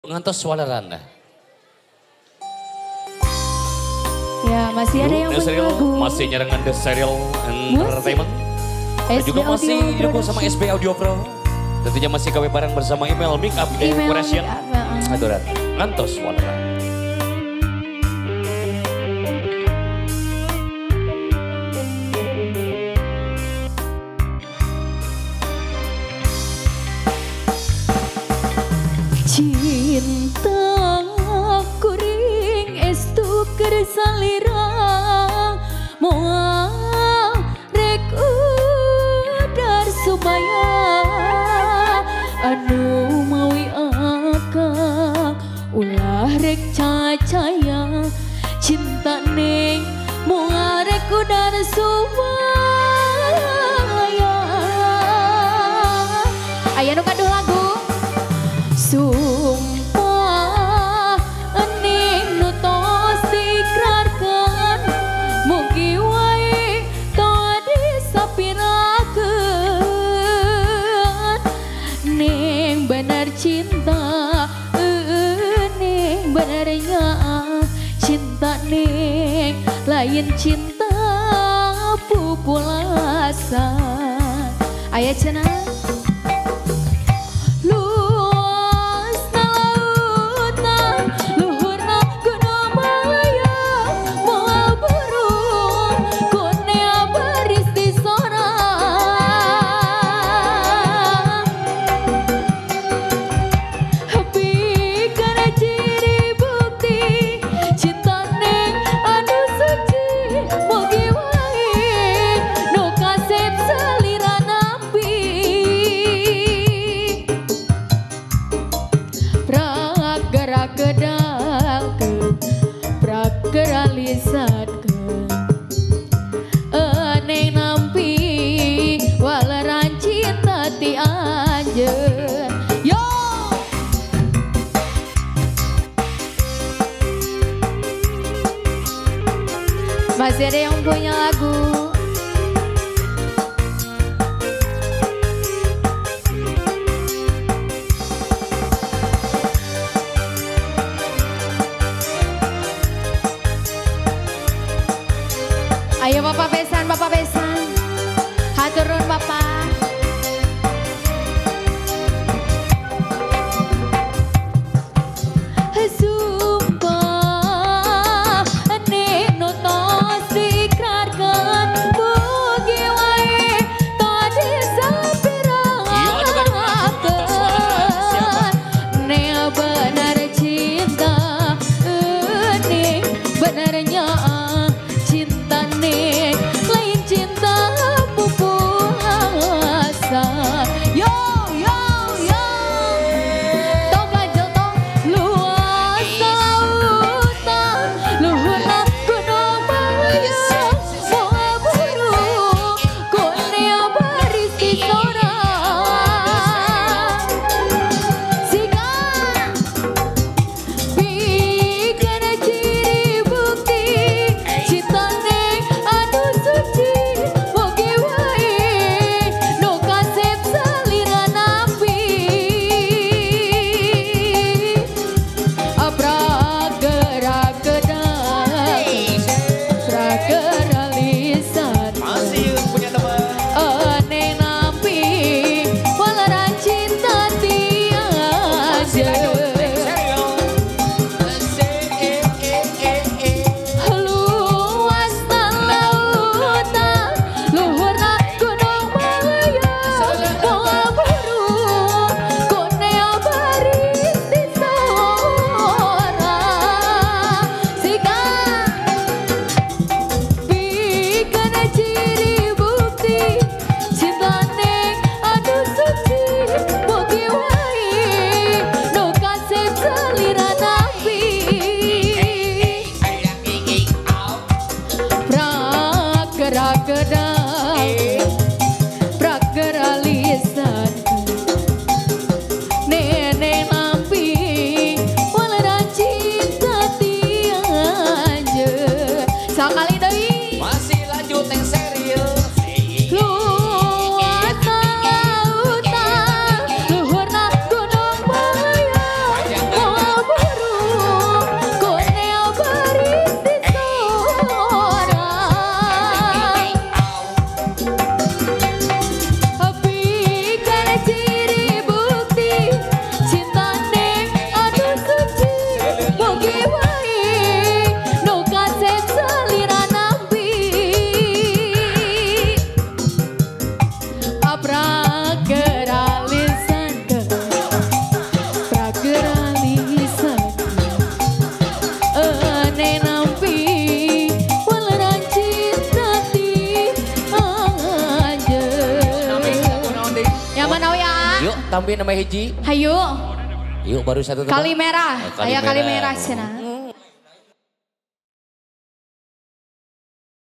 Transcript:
Ngantos swalaran. Ya masih ada yang punya lagu. Masih nyarangan The Serial Entertainment. Dan juga masih didukung sama SB Audio Pro. Tentunya masih kawin bareng bersama Email Make Up Decoration. Adoran ngantos swalaran. Cinta kuring estu kersalira moal rek udar supaya anu mawi akang ulah rek cacaya cinta neng moal rek udar supaya aya nu kaduh lagu sumpah ening nu tos diikrarkeun mugi wae teu disapirakeun neng bener cinta neng benernya cinta neng lain cinta pupulasan aya cenah geralisatkeun eneng nampi waleran cinta ti anjeun yo masih ada yang punya lagu. Ayo Bapak Besan, haturun Bapak. Sumpah nek nu tos diikrarkeun mugi wae teu disapirakeun nek bener cinta nek benernya cinta nek lain cinta pupulasan tambahin nama hiji. Hayu. Yuk baru satu. Kali merah. Ayah kali merah cina.